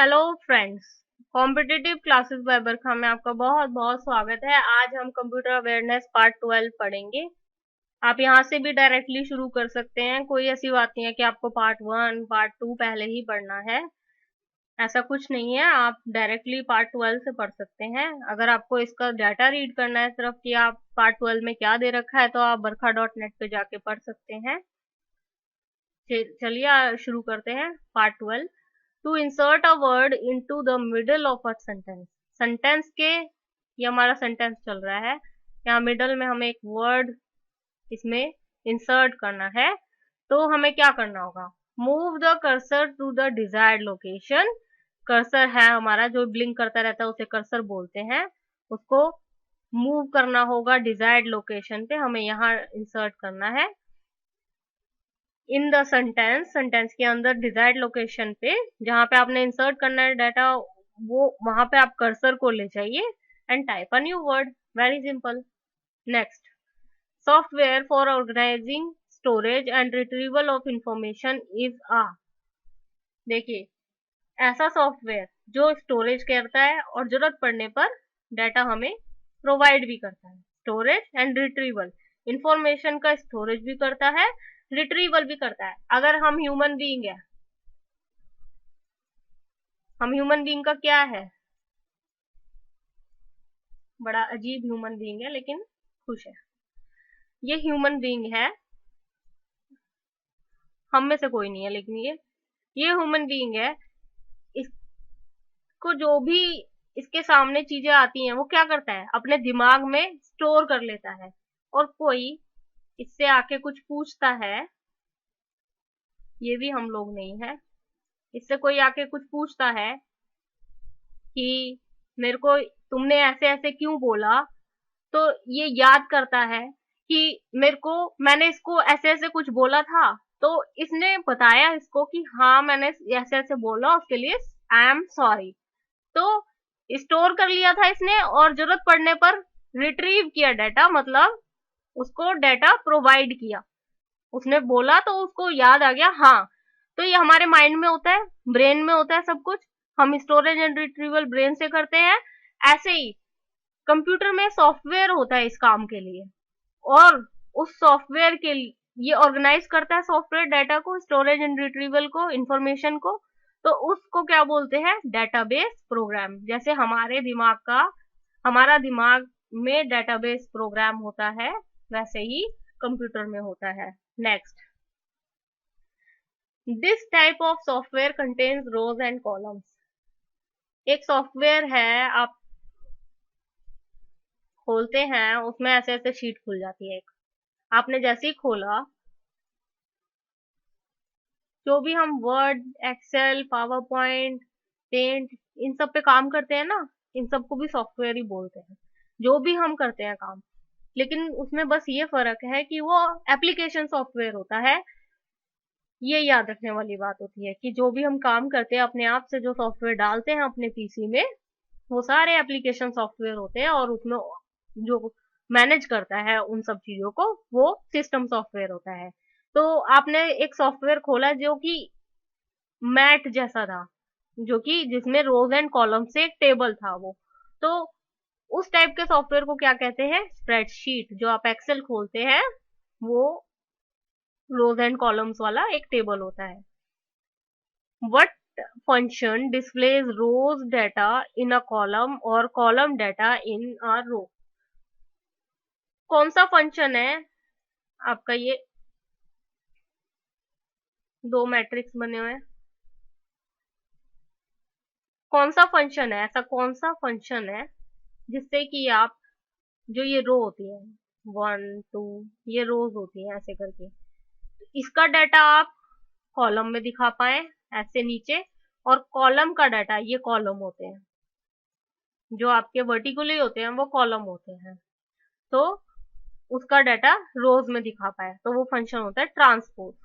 Hello friends, competitive classes by Barkha में आपका बहुत बहुत स्वागत है। आज हम कंप्यूटर अवेयरनेस पार्ट 12 पढ़ेंगे। आप यहाँ से भी डायरेक्टली शुरू कर सकते हैं। कोई ऐसी बात नहीं है कि आपको पार्ट 1 पार्ट 2 पहले ही पढ़ना है, ऐसा कुछ नहीं है। आप डायरेक्टली पार्ट 12 से पढ़ सकते हैं। अगर आपको इसका डाटा रीड करना है सिर्फ कि आप पार्ट 12 में क्या दे रखा है, तो आप बरखा.net पे जाके पढ़ सकते हैं। चलिए शुरू करते हैं part 12। To insert a word into the middle of a sentence. Sentence के, ये हमारा सेंटेंस चल रहा है, यहाँ मिडल में हमें एक वर्ड इसमें इंसर्ट करना है। तो हमें क्या करना होगा? Move the cursor to the desired location. Cursor है हमारा जो ब्लिंक करता रहता है, उसे कर्सर बोलते हैं। उसको मूव करना होगा डिजायर्ड लोकेशन पे, हमें यहाँ इंसर्ट करना है। इन द सेंटेंस, सेंटेंस के अंदर डिजायर्ड लोकेशन पे, जहां पे आपने इंसर्ट करना है डाटा, वो वहां पे आप कर्सर को ले जाइए and type a new word. Very simple. Next, software for organizing storage and retrieval of information is uh. देखिए, ऐसा सॉफ्टवेयर जो स्टोरेज करता है और जरूरत पड़ने पर डाटा हमें प्रोवाइड भी करता है। स्टोरेज एंड रिट्रीवल, इंफॉर्मेशन का स्टोरेज भी करता है, रिट्रीवल भी करता है। अगर हम ह्यूमन बीइंग है, हम ह्यूमन बीइंग का क्या है? बड़ा अजीब ह्यूमन बीइंग है लेकिन खुश है। ये ह्यूमन बीइंग है, हम में से कोई नहीं है, लेकिन ये ह्यूमन बीइंग है। इसको जो भी इसके सामने चीजें आती हैं, वो क्या करता है? अपने दिमाग में स्टोर कर लेता है। और कोई इससे आके कुछ पूछता है, ये भी हम लोग नहीं है, इससे कोई आके कुछ पूछता है कि मेरे को तुमने ऐसे ऐसे क्यों बोला, तो ये याद करता है कि मैंने इसको ऐसे ऐसे कुछ बोला था, तो इसने बताया इसको कि हाँ मैंने ऐसे ऐसे बोला, उसके लिए आई एम सॉरी। तो स्टोर कर लिया था इसने और जरूरत पड़ने पर रिट्रीव किया डाटा, मतलब उसको डाटा प्रोवाइड किया। उसने बोला तो उसको याद आ गया, हाँ। तो ये हमारे माइंड में होता है, ब्रेन में होता है सब कुछ। हम स्टोरेज एंड रिट्रीवल ब्रेन से करते हैं। ऐसे ही कंप्यूटर में सॉफ्टवेयर होता है इस काम के लिए, और उस सॉफ्टवेयर के लिए ये ऑर्गेनाइज करता है सॉफ्टवेयर डाटा को, स्टोरेज एंड रिट्रीवल को, इंफॉर्मेशन को। तो उसको क्या बोलते हैं? Database program. जैसे हमारा दिमाग में डेटाबेस प्रोग्राम होता है, वैसे ही कंप्यूटर में होता है। Next, this type of software contains rows and columns. एक सॉफ्टवेयर है, आप खोलते हैं, उसमें ऐसे ऐसे शीट खुल जाती है। एक आपने जैसे ही खोला, जो भी हम Word, Excel, PowerPoint, Paint, इन सब पे काम करते हैं ना, इन सबको भी सॉफ्टवेयर ही बोलते हैं, जो भी हम करते हैं काम। लेकिन उसमें बस ये फर्क है कि वो एप्लीकेशन सॉफ्टवेयर होता है। ये याद रखने वाली बात होती है कि जो भी हम काम करते हैं, अपने आप से जो सॉफ्टवेयर डालते हैं अपने पीसी में, वो सारे एप्लीकेशन सॉफ्टवेयर होते हैं, और उसमें जो मैनेज करता है उन सब चीजों को, वो सिस्टम सॉफ्टवेयर होता है। तो आपने एक सॉफ्टवेयर खोला जो कि मैट जैसा था, जो कि जिसमें रोज एंड कॉलम से एक टेबल था वो। तो उस टाइप के सॉफ्टवेयर को क्या कहते हैं? स्प्रेडशीट। जो आप एक्सेल खोलते हैं, वो रोज एंड कॉलम्स वाला एक टेबल होता है। What function displays rows data in a column or column data in a row? कौन सा फंक्शन है आपका? ये दो मैट्रिक्स बने हुए हैं, कौन सा फंक्शन है? ऐसा कौन सा फंक्शन है जिससे कि आप, जो ये रो होती है, 1 2, ये रोज होती है ऐसे करके, इसका डाटा आप कॉलम में दिखा पाए ऐसे नीचे, और कॉलम का डाटा, ये कॉलम होते हैं जो आपके वर्टिकली होते हैं, वो कॉलम होते हैं, तो उसका डाटा रोज में दिखा पाए, तो वो फंक्शन होता है ट्रांसपोज।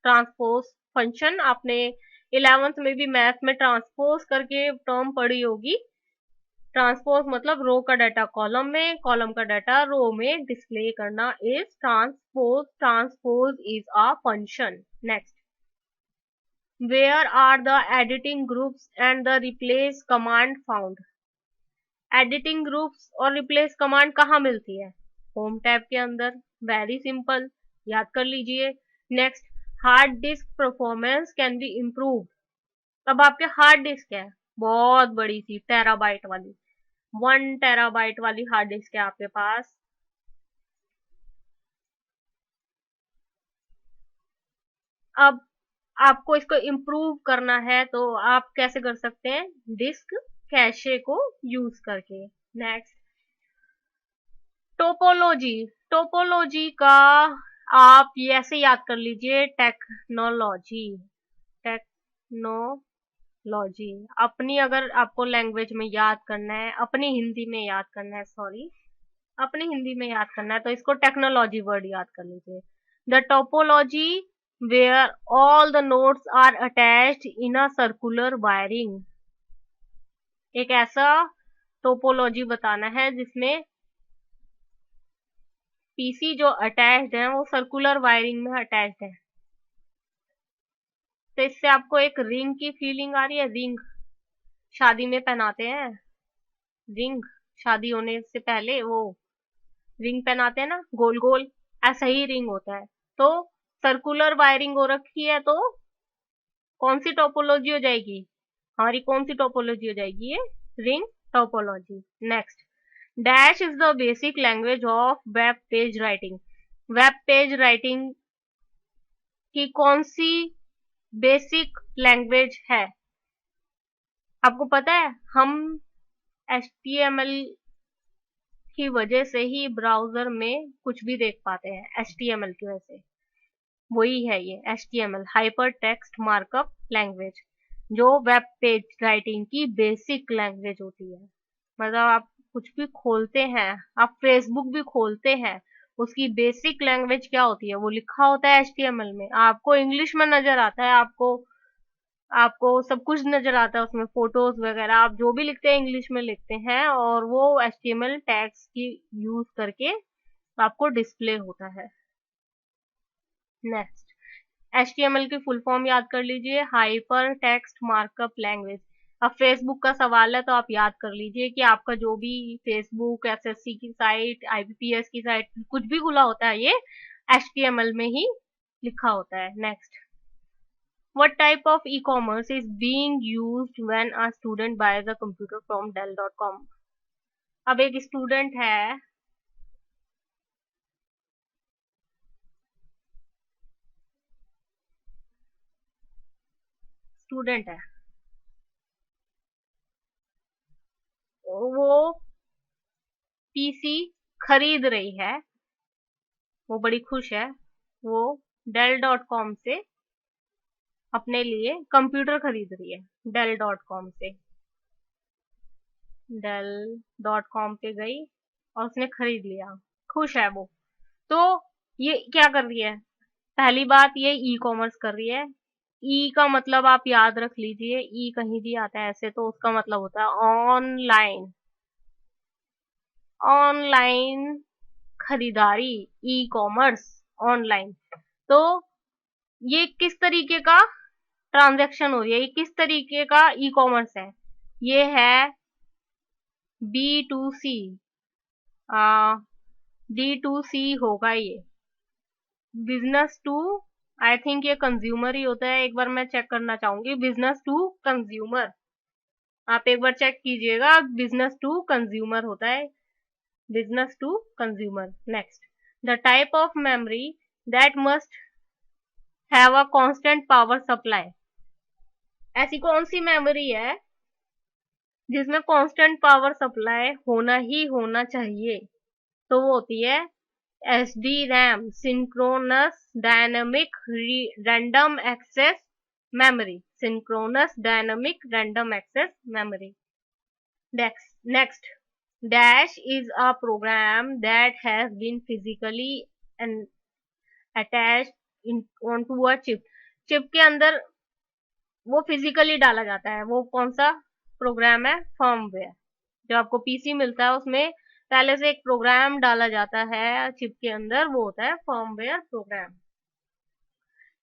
ट्रांसपोज फंक्शन आपने 11th में भी मैथ में ट्रांसपोज करके टर्म पढ़ी होगी। ट्रांसपोज मतलब रो का डाटा कॉलम में, कॉलम का डाटा रो में डिस्प्ले करना is transpose. Transpose is a function. Next, Where are the editing groups and the replace command found? Editing groups और रिप्लेस कमांड कहाँ मिलती है? होम टैब के अंदर। वेरी सिंपल, याद कर लीजिए। Next, hard disk performance can be improve. अब आपके हार्ड डिस्क है बहुत बड़ी सी, टेराबाइट वाली, 1 टेराबाइट वाली हार्ड डिस्क है आपके पास। अब आपको इसको इम्प्रूव करना है तो आप कैसे कर सकते हैं? डिस्क कैशे को यूज करके। Next, topology. टोपोलॉजी का आप ये ऐसे याद कर लीजिए, टेक्नोलॉजी। टेक्नोलॉजी अपनी अगर आपको लैंग्वेज में याद करना है, अपनी हिंदी में याद करना है, सॉरी, अपनी हिंदी में याद करना है तो इसको टेक्नोलॉजी वर्ड याद कर लीजिए। The topology where all the nodes are attached in a circular wiring. एक ऐसा टोपोलॉजी बताना है जिसमें पीसी जो अटैच्ड है वो सर्कुलर वायरिंग में अटैच्ड है। तो इससे आपको एक रिंग की फीलिंग आ रही है? रिंग शादी में पहनाते हैं, रिंग शादी होने से पहले वो रिंग पहनाते हैं ना, गोल गोल, ऐसा ही रिंग होता है। तो सर्कुलर वायरिंग हो रखी है तो कौन सी टोपोलॉजी हो जाएगी? हमारी कौन सी टोपोलॉजी हो जाएगी? ये ring topology. Next, dash is the basic language of web page writing. Web page writing की कौन सी बेसिक लैंग्वेज है? आपको पता है हम HTML की वजह से ही ब्राउजर में कुछ भी देख पाते हैं, HTML की वजह से। वही है ये HTML, hyper text markup language, जो वेब पेज राइटिंग की बेसिक लैंग्वेज होती है। मतलब आप कुछ भी खोलते हैं, आप फेसबुक भी खोलते हैं, उसकी बेसिक लैंग्वेज क्या होती है? वो लिखा होता है HTML में, आपको इंग्लिश में नजर आता है, आपको आपको सब कुछ नजर आता है उसमें, फोटोज वगैरह, आप जो भी लिखते हैं इंग्लिश में लिखते हैं और वो HTML टैग्स की यूज करके आपको डिस्प्ले होता है। नेक्स्ट, HTML की फुल फॉर्म याद कर लीजिए, हाइपर टेक्स्ट मार्कअप लैंग्वेज। अब फेसबुक का सवाल है तो आप याद कर लीजिए कि आपका जो भी फेसबुक, SSC की साइट, IBPS की साइट, कुछ भी खुला होता है ये HTML में ही लिखा होता है। Next, what type of e-commerce is being used when a student buys a computer from Dell.com? अब एक स्टूडेंट है, स्टूडेंट है, वो पीसी खरीद रही है, वो बड़ी खुश है, वो Dell.com से अपने लिए कंप्यूटर खरीद रही है। Dell.com से, Dell.com पे गई और उसने खरीद लिया, खुश है वो। तो ये क्या कर रही है? पहली बात, ये ई कॉमर्स कर रही है। ई का मतलब आप याद रख लीजिए, ई कहीं भी आता है ऐसे तो उसका मतलब होता है ऑनलाइन, ऑनलाइन खरीदारी, ई कॉमर्स, ऑनलाइन। तो ये किस तरीके का ट्रांजैक्शन हो रही है? ये किस तरीके का ई कॉमर्स है? ये है B2C, D2C होगा ये, बिजनेस टू, आई थिंक ये कंज्यूमर ही होता है, एक बार मैं चेक करना चाहूंगी, बिजनेस टू कंज्यूमर, आप एक बार चेक कीजिएगा, बिजनेस टू कंज्यूमर होता है, business to consumer. Next, the type of memory that must have a constant power supply. ऐसी कौन सी मेमोरी है जिसमें कांस्टेंट पावर सप्लाई होना ही होना चाहिए? तो वो होती है SDRAM, synchronous dynamic random access memory, synchronous dynamic random access memory. Next, dash is a program that has been physically and attached onto a chip. Chip के अंदर वो फिजिकली डाला जाता है, वो कौन सा प्रोग्राम है? फर्मवेयर। जो आपको पीसी मिलता है उसमें पहले से एक प्रोग्राम डाला जाता है चिप के अंदर, वो होता है firmware program.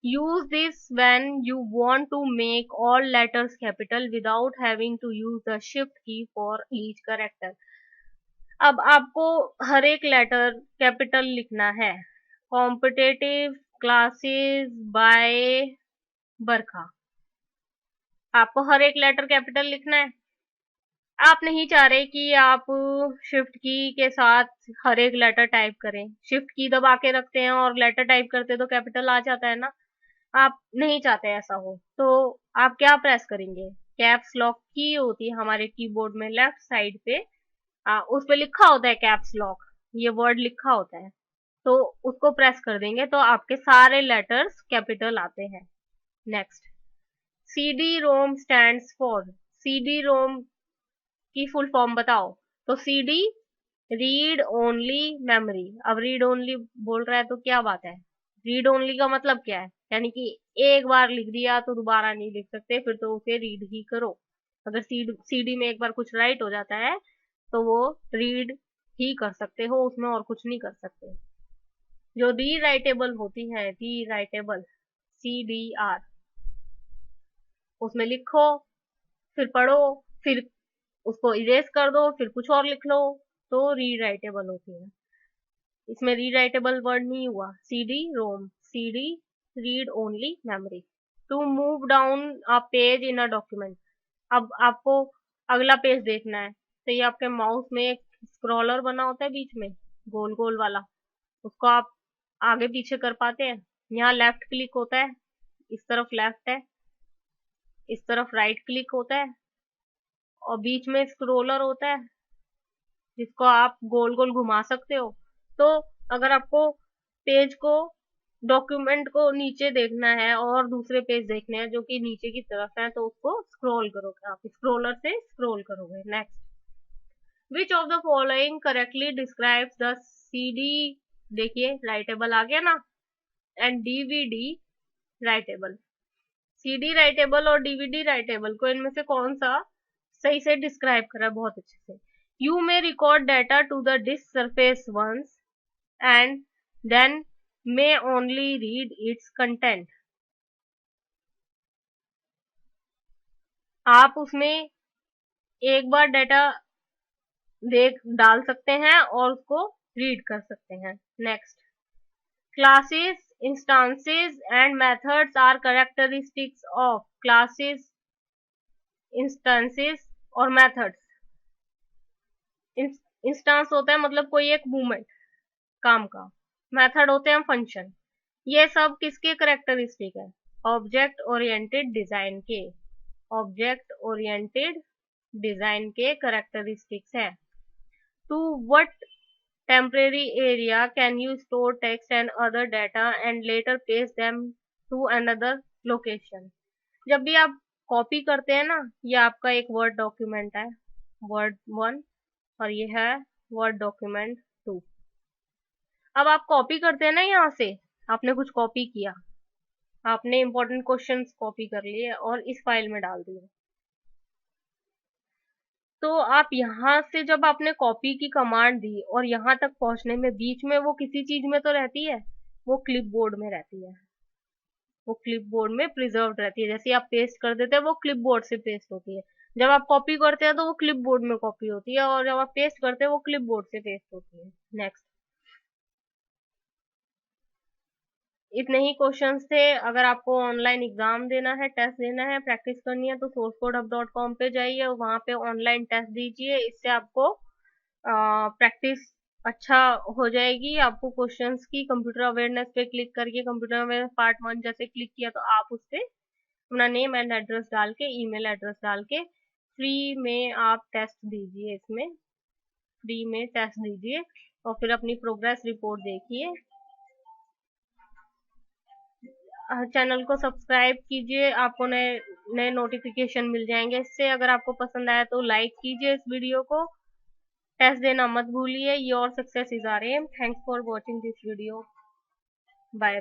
use this when you want to make all letters capital without having to use the shift key for each character. अब आपको हर एक लेटर कैपिटल लिखना है. कॉम्पिटेटिव क्लासेस बाय बरखा. आपको हर एक लेटर कैपिटल लिखना है. आप नहीं चाह रहे कि आप शिफ्ट की के साथ हर एक लेटर टाइप करें. शिफ्ट की दबा के रखते हैं और लेटर टाइप करते तो कैपिटल आ जाता है ना. आप नहीं चाहते ऐसा हो, तो आप क्या प्रेस करेंगे? कैप्स लॉक की होती है हमारे कीबोर्ड में लेफ्ट साइड पे, उस पे लिखा होता है कैप्स लॉक, ये वर्ड लिखा होता है, तो उसको प्रेस कर देंगे तो आपके सारे लेटर्स कैपिटल आते हैं. Next, CD ROM stands for. CD ROM की फुल फॉर्म बताओ. तो सीडी रीड ओनली मेमोरी. अब रीड ओनली बोल रहा है तो क्या बात है? रीड ओनली का मतलब क्या है? यानी कि एक बार लिख दिया तो दोबारा नहीं लिख सकते, फिर तो उसे रीड ही करो. अगर सीडी में एक बार कुछ राइट हो जाता है तो वो रीड ही कर सकते हो, उसमें और कुछ नहीं कर सकते. जो री राइटेबल होती है, री राइटेबल, CDR, उसमें लिखो, फिर पढ़ो, फिर उसको इरेज कर दो, फिर कुछ और लिख लो, तो री राइटेबल होती है. इसमें री राइटेबल वर्ड नहीं हुआ. CD ROM, CD read only memory. To move down a page in a document. अब आपको अगला पेज देखना है तो ये आपके माउस में एक स्क्रॉलर बना होता है बीच में, गोल गोल वाला, उसको आप आगे पीछे कर पाते हैं. यहाँ लेफ्ट क्लिक होता है, इस तरफ लेफ्ट है, इस तरफ राइट क्लिक होता है, और बीच में स्क्रोलर होता है जिसको आप गोल गोल घुमा सकते हो. तो अगर आपको पेज को, डॉक्यूमेंट को नीचे देखना है और दूसरे पेज देखने हैं जो कि नीचे की तरफ है, तो उसको स्क्रॉल करोगे, आप स्क्रोलर से स्क्रॉल करोगे. Next, which of the following correctly describes the CD, देखिए राइटेबल आ गया ना, and DVD writable. CD writable और डीवीडी राइटेबल को इनमें से कौन सा सही से डिस्क्राइब करा बहुत अच्छे से? You may record data to the disk surface once and then may only read its content. आप उसमें एक बार डाटा डाल सकते हैं और उसको रीड कर सकते हैं. Next, classes, instances and methods are characteristics of. Classes, instances और मेथड्स. इंस्टांस होता है मतलब कोई एक मूवमेंट, काम का. मेथड होते हैं फंक्शन. ये सब किसके कैरेक्टरिस्टिक है? ऑब्जेक्ट ओरिएंटेड डिजाइन के. ऑब्जेक्ट ओरिएंटेड डिजाइन के कैरेक्टरिस्टिक्स है. To what temporary area can you store text and other data and later paste them to another location. जब भी आप कॉपी करते हैं ना, ये आपका एक वर्ड डॉक्यूमेंट है, वर्ड 1, और ये है वर्ड डॉक्यूमेंट 2. अब आप कॉपी करते हैं ना, यहाँ से आपने कुछ कॉपी किया, आपने इंपॉर्टेंट क्वेश्चंस कॉपी कर लिए और इस फाइल में डाल दिए. तो आप यहाँ से जब आपने कॉपी की कमांड दी और यहाँ तक पहुंचने में बीच में वो किसी चीज में तो रहती है, वो क्लिपबोर्ड में रहती है, वो क्लिपबोर्ड में प्रिजर्व रहती है. जैसे आप पेस्ट कर देते हैं वो क्लिपबोर्ड से पेस्ट होती है. जब आप कॉपी करते हैं तो वो क्लिपबोर्ड में कॉपी होती है, और जब आप पेस्ट करते हैं वो क्लिपबोर्ड से पेस्ट होती है. नेक्स्ट, इतने ही क्वेश्चंस थे. अगर आपको ऑनलाइन एग्जाम देना है, टेस्ट देना है, प्रैक्टिस करनी है तो sourceforehub.com पे जाइए और वहाँ पे ऑनलाइन टेस्ट दीजिए. इससे आपको प्रैक्टिस अच्छा हो जाएगी. आपको क्वेश्चंस की कंप्यूटर अवेयरनेस पे क्लिक करके, कंप्यूटर अवेयरनेस पार्ट 1 जैसे क्लिक किया तो आप उस पे अपना नेम एंड एड्रेस डाल के, ईमेल एड्रेस डाल के फ्री में आप टेस्ट दीजिए. इसमें फ्री में टेस्ट दीजिए और फिर अपनी प्रोग्रेस रिपोर्ट देखिए. चैनल को सब्सक्राइब कीजिए, आपको नए नए नोटिफिकेशन मिल जाएंगे इससे. अगर आपको पसंद आया तो लाइक कीजिए इस वीडियो को. टेस्ट देना मत भूलिए. Your success is our aim. Thanks for watching this video. Bye.